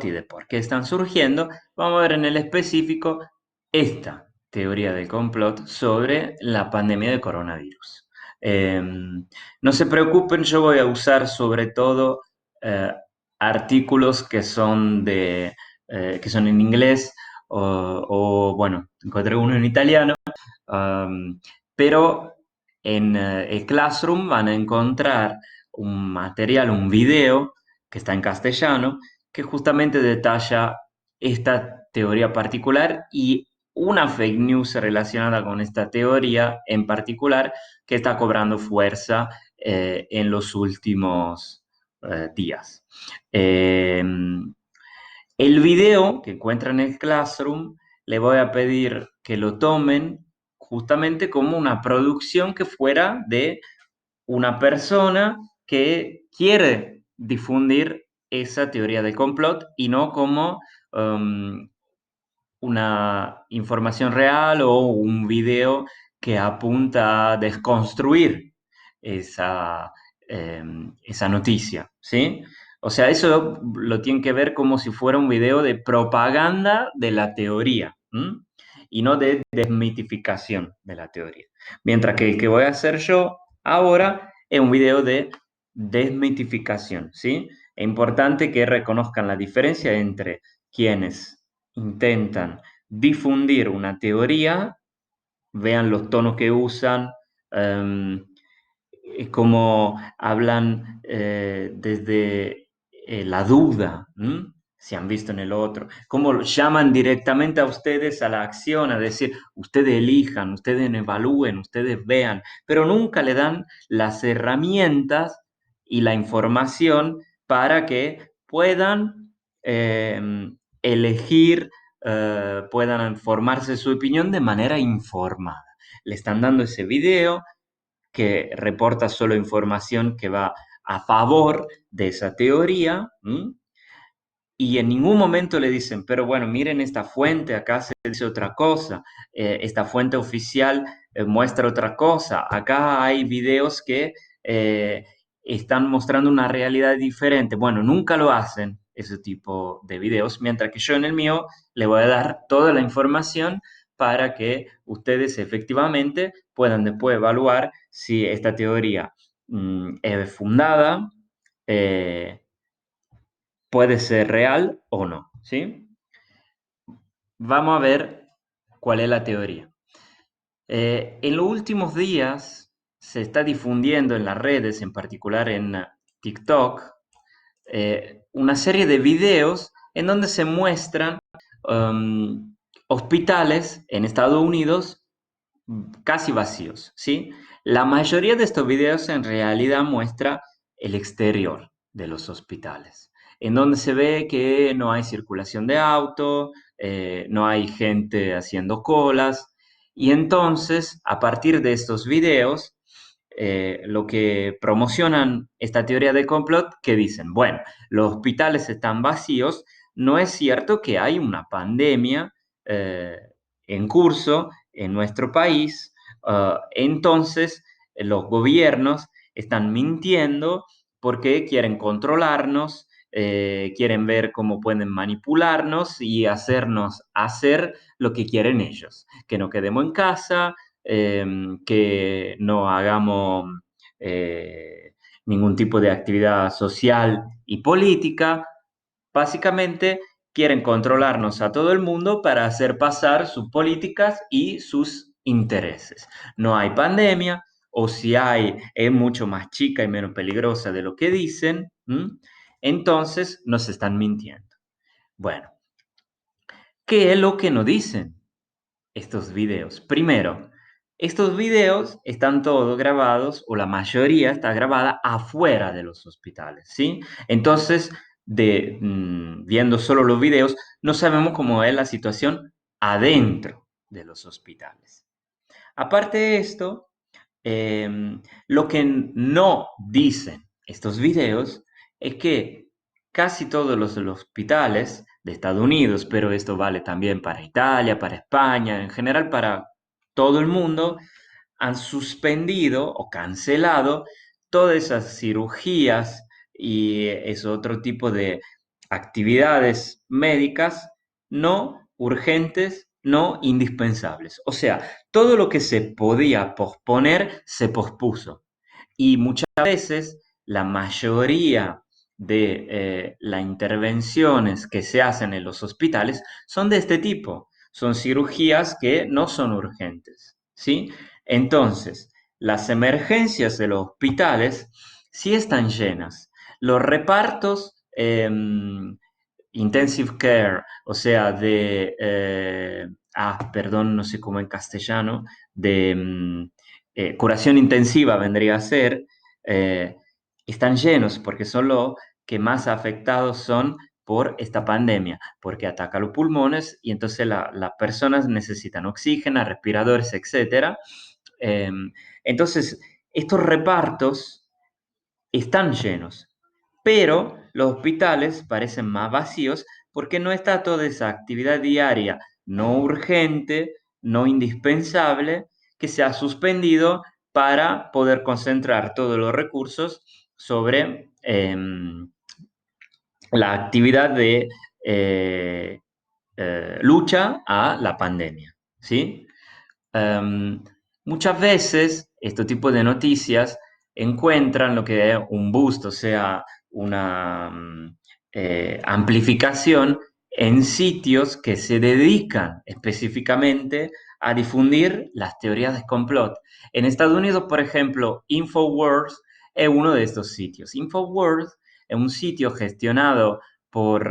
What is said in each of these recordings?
y de por qué están surgiendo, vamos a ver en el específico esta teoría del complot sobre la pandemia de coronavirus. Eh, no se preocupen, yo voy a usar sobre todo eh, artículos que son en inglés bueno, encontré uno en italiano. Pero en el Classroom van a encontrar un material, un video que está en castellano, que justamente detalla esta teoría particular y una fake news relacionada con esta teoría en particular que está cobrando fuerza en los últimos días. Eh, el video que encuentran en el Classroom, le voy a pedir que lo tomen justamente como una producción que fuera de una persona que quiere difundir esa teoría del complot y no como una información real o un video que apunta a desconstruir esa, esa noticia, ¿sí? O sea, eso lo tienen que ver como si fuera un video de propaganda de la teoría, ¿m? Y no de desmitificación de la teoría. Mientras que el que voy a hacer yo ahora es un video de desmitificación, ¿sí? Es importante que reconozcan la diferencia entre quienes intentan difundir una teoría, vean los tonos que usan, um, cómo hablan desde la duda, ¿m? Si han visto en el otro, cómo llaman directamente a ustedes a la acción, a decir, ustedes elijan, ustedes evalúen, ustedes vean, pero nunca le dan las herramientas y la información para que puedan elegir, puedan formarse su opinión de manera informada. Le están dando ese video que reporta solo información que va a favor de esa teoría, ¿m? Y en ningún momento le dicen, pero bueno, miren esta fuente, acá se dice otra cosa, esta fuente oficial muestra otra cosa, acá hay videos que eh, están mostrando una realidad diferente. Bueno, nunca lo hacen ese tipo de videos, mientras que yo en el mío le voy a dar toda la información para que ustedes efectivamente puedan después evaluar si esta teoría es fundada, eh, puede ser real o no, ¿sí? Vamos a ver cuál es la teoría. En los últimos días se está difundiendo en las redes, en particular en TikTok, una serie de videos en donde se muestran hospitales en Estados Unidos casi vacíos, ¿sí? La mayoría de estos videos en realidad muestra el exterior de los hospitales, en donde se ve que no hay circulación de auto, no hay gente haciendo colas, y entonces, a partir de estos videos, lo que promocionan esta teoría de complot, que dicen, bueno, los hospitales están vacíos, no es cierto que hay una pandemia eh, en curso en nuestro país, entonces los gobiernos están mintiendo porque quieren controlarnos, quieren ver cómo pueden manipularnos y hacernos hacer lo que quieren ellos, que no quedemos en casa, eh, que no hagamos eh, ningún tipo de actividad social y política. Básicamente quieren controlarnos a todo el mundo para hacer pasar sus políticas y sus intereses. No hay pandemia, o si hay, es mucho más chica y menos peligrosa de lo que dicen, ¿m? Entonces nos están mintiendo. Bueno, ¿qué es lo que nos dicen estos videos? Primero, estos videos están todos grabados, o la mayoría está grabada afuera de los hospitales, ¿sí? Entonces, viendo solo los videos, no sabemos cómo es la situación adentro de los hospitales. Aparte de esto, lo que no dicen estos videos es que casi todos los hospitales de Estados Unidos, pero esto vale también para Italia, para España, en general para todo el mundo, han suspendido o cancelado todas esas cirugías y ese otro tipo de actividades médicas no urgentes, no indispensables. O sea, todo lo que se podía posponer se pospuso. Y muchas veces la mayoría de las intervenciones que se hacen en los hospitales son de este tipo. Son cirugías que no son urgentes, ¿sí? Entonces, las emergencias de los hospitales sí están llenas. Los repartos intensive care, o sea, perdón, no sé cómo en castellano, de curación intensiva vendría a ser, eh, están llenos porque son los que más afectados son por esta pandemia, porque ataca los pulmones y entonces las personas necesitan oxígeno, respiradores, etcétera. Eh, entonces, estos repartos están llenos, pero los hospitales parecen más vacíos porque no está toda esa actividad diaria no urgente, no indispensable, que se ha suspendido para poder concentrar todos los recursos sobre la actividad de eh, lucha a la pandemia, ¿sí? Um, Muchas veces este tipo de noticias encuentran lo que es un boost, o sea, una amplificación en sitios que se dedican específicamente a difundir las teorías de complot. En Estados Unidos, por ejemplo, InfoWars es uno de estos sitios. InfoWars es un sitio gestionado por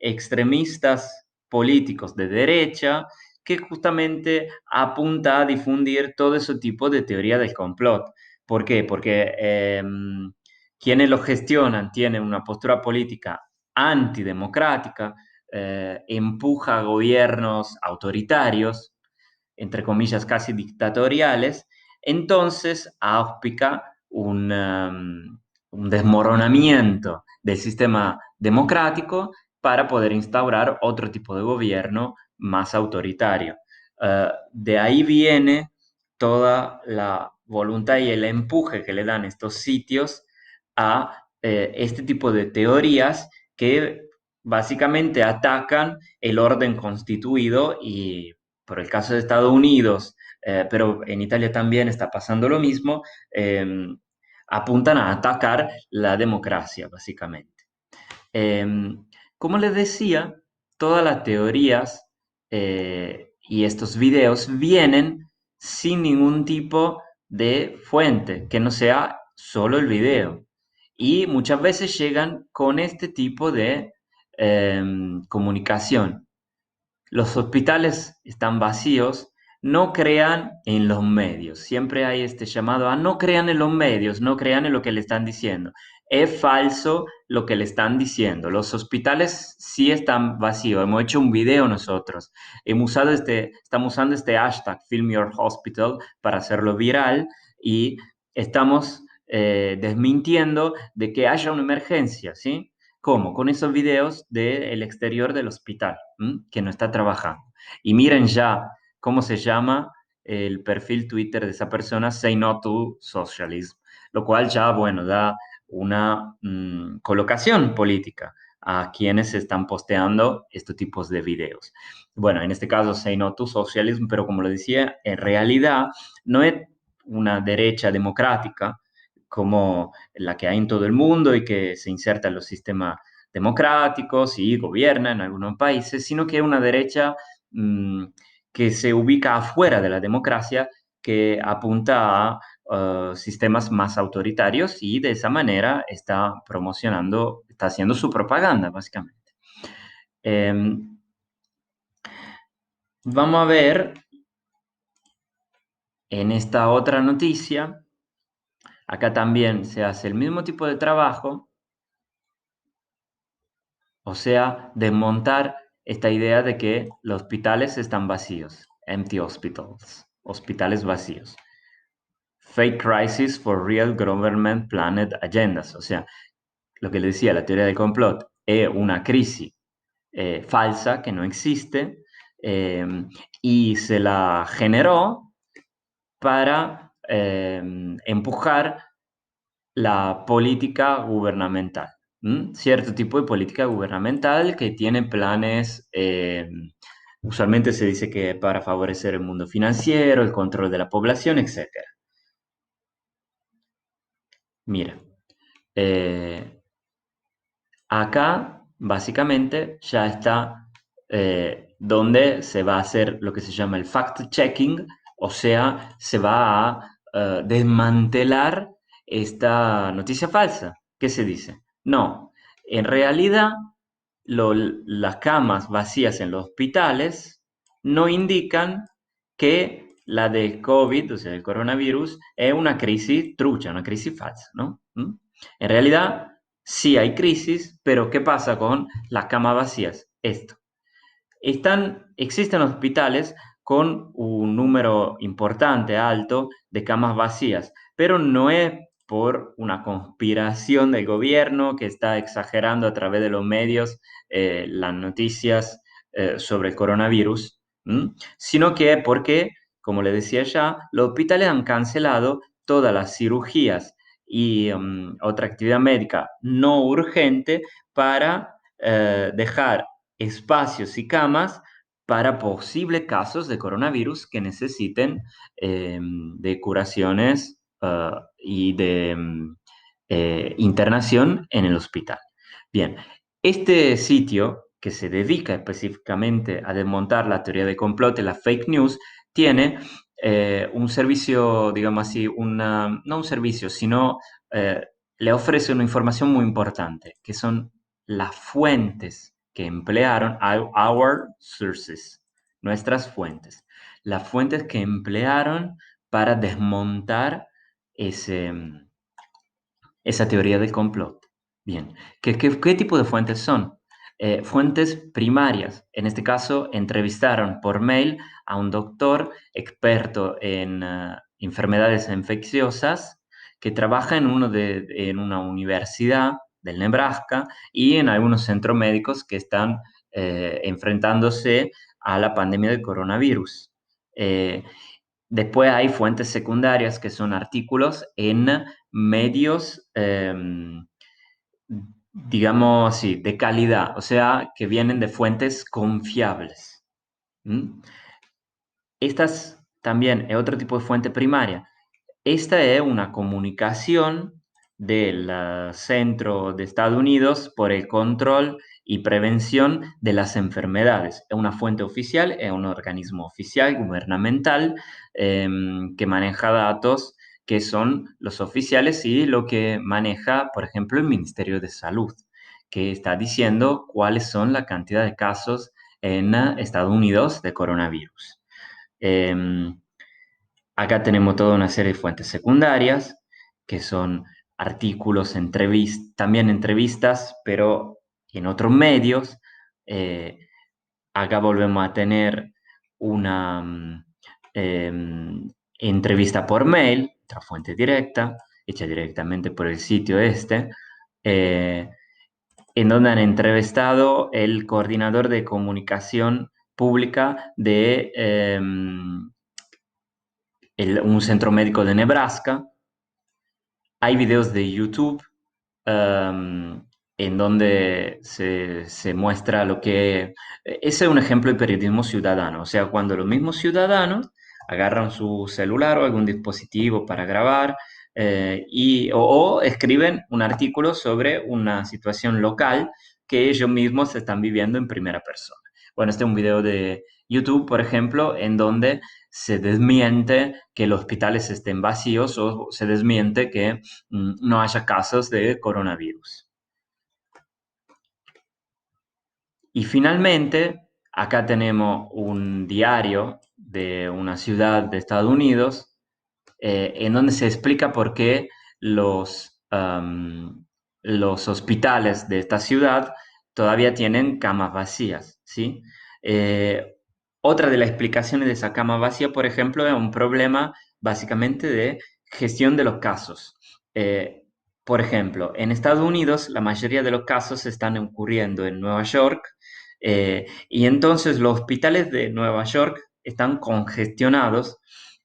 extremistas políticos de derecha que justamente apunta a difundir todo ese tipo de teoría del complot. ¿Por qué? Porque quienes lo gestionan tienen una postura política antidemocrática, empuja a gobiernos autoritarios, entre comillas, casi dictatoriales, entonces auspica un desmoronamiento del sistema democrático para poder instaurar otro tipo de gobierno más autoritario. De ahí viene toda la voluntad y el empuje que le dan estos sitios a este tipo de teorías que básicamente atacan el orden constituido y por el caso de Estados Unidos, pero en Italia también está pasando lo mismo, eh, apuntan a atacar la democracia, básicamente. Eh, Como les decía, todas las teorías y estos videos vienen sin ningún tipo de fuente, que no sea solo el video. Y muchas veces llegan con este tipo de eh, comunicación. Los hospitales están vacíos, no crean en los medios. Siempre hay este llamado a no crean en los medios, no crean en lo que le están diciendo. Es falso lo que le están diciendo. Los hospitales sí están vacíos. Hemos hecho un video nosotros. Estamos usando este hashtag Film Your Hospital para hacerlo viral y estamos desmintiendo de que haya una emergencia, ¿sí? ¿Cómo? Con esos videos del exterior del hospital, que no está trabajando. Y miren ya cómo se llama el perfil Twitter de esa persona, Say No to Socialism, lo cual ya, bueno, da una colocación política a quienes están posteando estos tipos de videos. Bueno, en este caso, Say No to Socialism, pero como lo decía, en realidad no es una derecha democrática, como la que hay en todo el mundo y que se inserta en los sistemas democráticos y gobierna en algunos países, sino que es una derecha mmm, que se ubica afuera de la democracia, que apunta a sistemas más autoritarios y de esa manera está promocionando, está haciendo su propaganda, básicamente. Eh, Vamos a ver en esta otra noticia, acá también se hace el mismo tipo de trabajo. O sea, desmontar esta idea de que los hospitales están vacíos, empty hospitals, hospitales vacíos. Fake crisis for real government planned agendas. O sea, lo que le decía, la teoría del complot es una crisis falsa que no existe eh, y se la generó para empujar la política gubernamental. cierto tipo de política gubernamental que tiene planes, usualmente se dice que para favorecer el mundo financiero, el control de la población, etcétera. Mira, eh, acá básicamente ya está donde se va a hacer lo que se llama el fact-checking, o sea, se va a desmantelar esta noticia falsa. ¿Qué se dice? No, en realidad las camas vacías en los hospitales no indican que la de COVID, o sea, el coronavirus, es una crisis trucha, una crisis falsa, ¿no? En realidad, sí hay crisis, pero ¿qué pasa con las camas vacías? Esto. Existen hospitales con un número importante, alto, de camas vacías, pero no es por una conspiración del gobierno que está exagerando a través de los medios las noticias sobre el coronavirus, sino que porque, como le decía ya, los hospitales han cancelado todas las cirugías y otra actividad médica no urgente para dejar espacios y camas para posibles casos de coronavirus que necesiten de curaciones y de internación en el hospital. Bien, este sitio que se dedica específicamente a desmontar la teoría de complot y la fake news tiene un servicio, digamos así, no un servicio, sino eh, le ofrece una información muy importante, que son las fuentes que emplearon, our sources, nuestras fuentes, las fuentes que emplearon para desmontar ese, esa teoría del complot. Bien, ¿qué tipo de fuentes son? Fuentes primarias. En este caso, entrevistaron por mail a un doctor experto en enfermedades infecciosas que trabaja en una universidad del Nebraska y en algunos centros médicos que están enfrentándose a la pandemia del coronavirus. Eh, Después hay fuentes secundarias que son artículos en medios, digamos así, de calidad, o sea, que vienen de fuentes confiables. ¿Mm? Estas también es otro tipo de fuente primaria. Esta es una comunicación del Centro de Estados Unidos por el Control y Prevención de las Enfermedades. Es una fuente oficial, es un organismo oficial, gubernamental, que maneja datos que son los oficiales y lo que maneja, por ejemplo, el Ministerio de Salud, que está diciendo cuáles son la cantidad de casos en Estados Unidos de coronavirus. Em, Acá tenemos toda una serie de fuentes secundarias, que son artículos, también entrevistas, pero en otros medios. Eh, Acá volvemos a tener una entrevista por mail, otra fuente directa, hecha directamente por el sitio este, eh, en donde han entrevistado el coordinador de comunicación pública de un centro médico de Nebraska. Hay videos de YouTube um, en donde se muestra lo que... Ese es un ejemplo de periodismo ciudadano, o sea, cuando los mismos ciudadanos agarran su celular o algún dispositivo para grabar o escriben un artículo sobre una situación local que ellos mismos están viviendo en primera persona. Bueno, este es un video de YouTube, por ejemplo, en donde se desmiente que los hospitales estén vacíos o se desmiente que no haya casos de coronavirus. Y finalmente, acá tenemos un diario de una ciudad de Estados Unidos en donde se explica por qué los hospitales de esta ciudad todavía tienen camas vacías, ¿sí? Eh, Otra de las explicaciones de esa cama vacía, por ejemplo, es un problema básicamente de gestión de los casos. Eh, por ejemplo, en Estados Unidos la mayoría de los casos están ocurriendo en Nueva York y entonces los hospitales de Nueva York están congestionados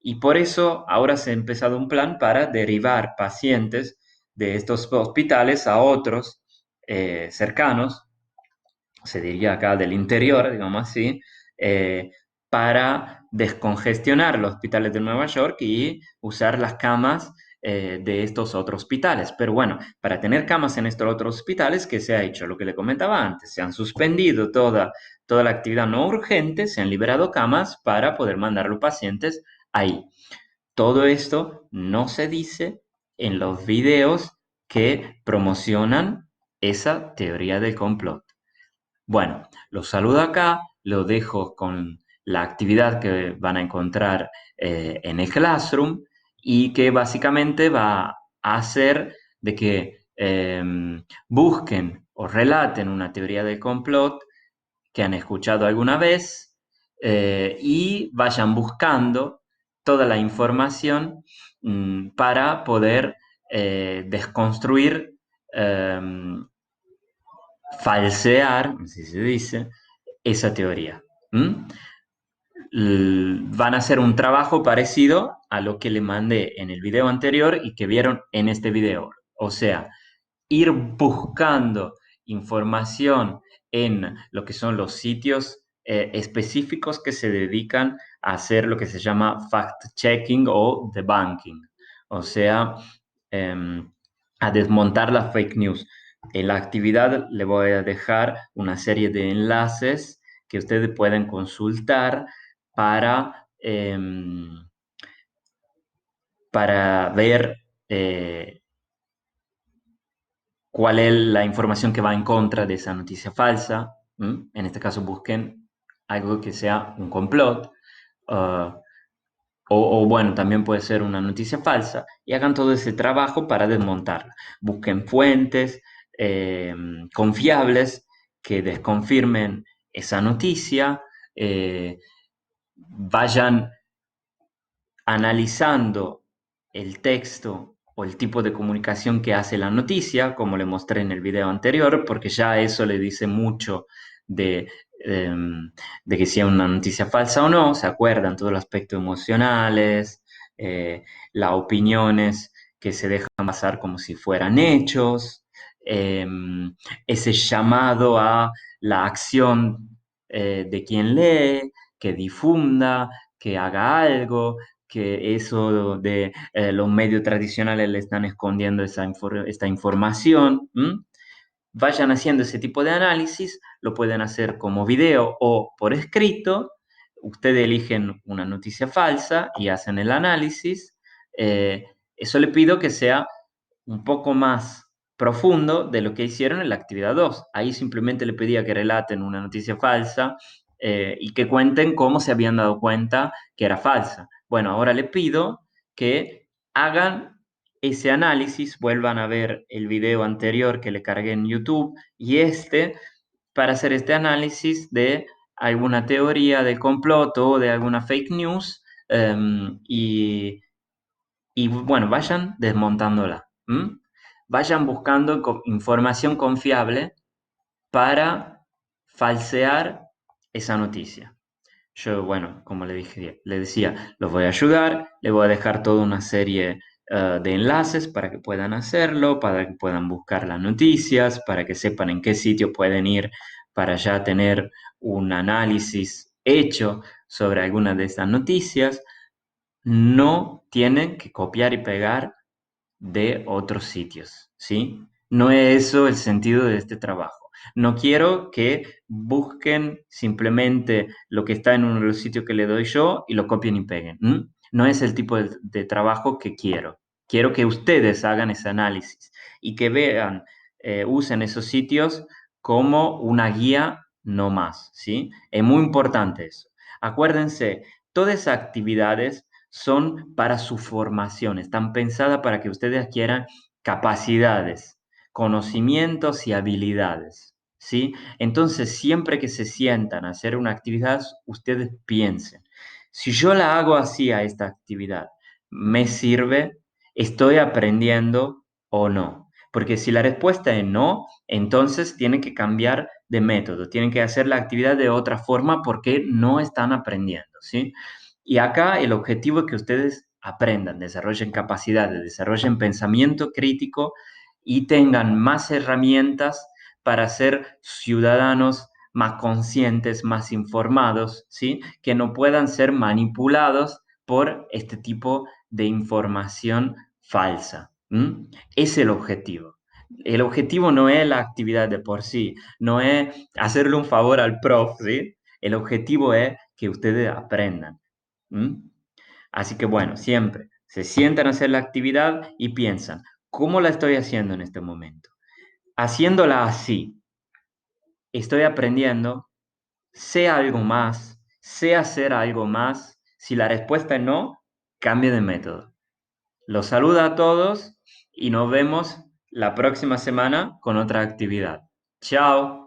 y por eso ahora se ha empezado un plan para derivar pacientes de estos hospitales a otros cercanos, se diría acá del interior, digamos así, eh, para descongestionar los hospitales de Nueva York y usar las camas de estos otros hospitales. Pero bueno, para tener camas en estos otros hospitales, ¿qué se ha hecho? Lo que le comentaba antes, se han suspendido toda la actividad no urgente, se han liberado camas para poder mandar a los pacientes ahí. Todo esto no se dice en los videos que promocionan esa teoría del complot. Bueno, los saludo acá, los dejo con la actividad que van a encontrar en el Classroom y que básicamente va a hacer de que busquen o relaten una teoría del complot que han escuchado alguna vez y vayan buscando toda la información para poder desconstruir, falsear, así se dice, esa teoría. ¿Mm? Van a hacer un trabajo parecido a lo que le mandé en el video anterior y que vieron en este video. O sea, ir buscando información en lo que son los sitios específicos que se dedican a hacer lo que se llama fact-checking o debunking. O sea, a desmontar las fake news. En la actividad le voy a dejar una serie de enlaces que ustedes pueden consultar para, para ver cuál es la información que va en contra de esa noticia falsa. ¿M? En este caso busquen algo que sea un complot. uh, bueno, también puede ser una noticia falsa y hagan todo ese trabajo para desmontarla. Busquen fuentes eh, confiables que desconfirmen esa noticia. Vayan analizando el texto o el tipo de comunicación que hace la noticia, como le mostré en el video anterior, porque ya eso le dice mucho de, eh, de que sea una noticia falsa o no. Se acuerdan todos los aspectos emocionales, las opiniones que se dejan pasar como si fueran hechos, eh, ese llamado a la acción de quien lee, que difunda, que haga algo, que eso de los medios tradicionales le están escondiendo esta información. ¿M? Vayan haciendo ese tipo de análisis, lo pueden hacer como video o por escrito. Ustedes eligen una noticia falsa y hacen el análisis. Eso le pido que sea un poco más profundo de lo que hicieron en la actividad 2. Ahí simplemente le pedía que relaten una noticia falsa y que cuenten cómo se habían dado cuenta que era falsa. Bueno, ahora le pido que hagan ese análisis, vuelvan a ver el video anterior que le cargué en YouTube y para hacer este análisis de alguna teoría del complot o de alguna fake news y bueno, vayan desmontándola. ¿M? Vayan buscando información confiable para falsear esa noticia. Yo, bueno, como le decía, los voy a ayudar, le voy a dejar toda una serie de enlaces para que puedan hacerlo, para que puedan buscar las noticias, para que sepan en qué sitio pueden ir para ya tener un análisis hecho sobre alguna de estas noticias. No tienen que copiar y pegar de otros sitios, ¿sí? No es eso el sentido de este trabajo. No quiero que busquen simplemente lo que está en uno de los sitios que le doy yo y lo copien y peguen. ¿M? No es el tipo de trabajo que quiero. Quiero que ustedes hagan ese análisis y que vean, usen esos sitios como una guía no más, ¿sí? Es muy importante eso. Acuérdense, todas esas actividades son para su formación, están pensadas para que ustedes adquieran capacidades, conocimientos y habilidades, ¿sí? Entonces, siempre que se sientan a hacer una actividad, ustedes piensen, si yo la hago así a esta actividad, ¿me sirve? ¿Estoy aprendiendo o no? Porque si la respuesta es no, entonces tienen que cambiar de método, tienen que hacer la actividad de otra forma porque no están aprendiendo, ¿sí? Y acá el objetivo es que ustedes aprendan, desarrollen capacidades, desarrollen pensamiento crítico y tengan más herramientas para ser ciudadanos más conscientes, más informados, ¿sí? Que no puedan ser manipulados por este tipo de información falsa. ¿M? Es el objetivo. El objetivo no es la actividad de por sí, no es hacerle un favor al prof, ¿sí? El objetivo es que ustedes aprendan. ¿M? Así que bueno, siempre se sientan a hacer la actividad y piensan, ¿cómo la estoy haciendo en este momento? Haciéndola así, estoy aprendiendo, sé algo más, sé hacer algo más. Si la respuesta es no, cambie de método. Los saluda a todos y nos vemos la próxima semana con otra actividad. Chao.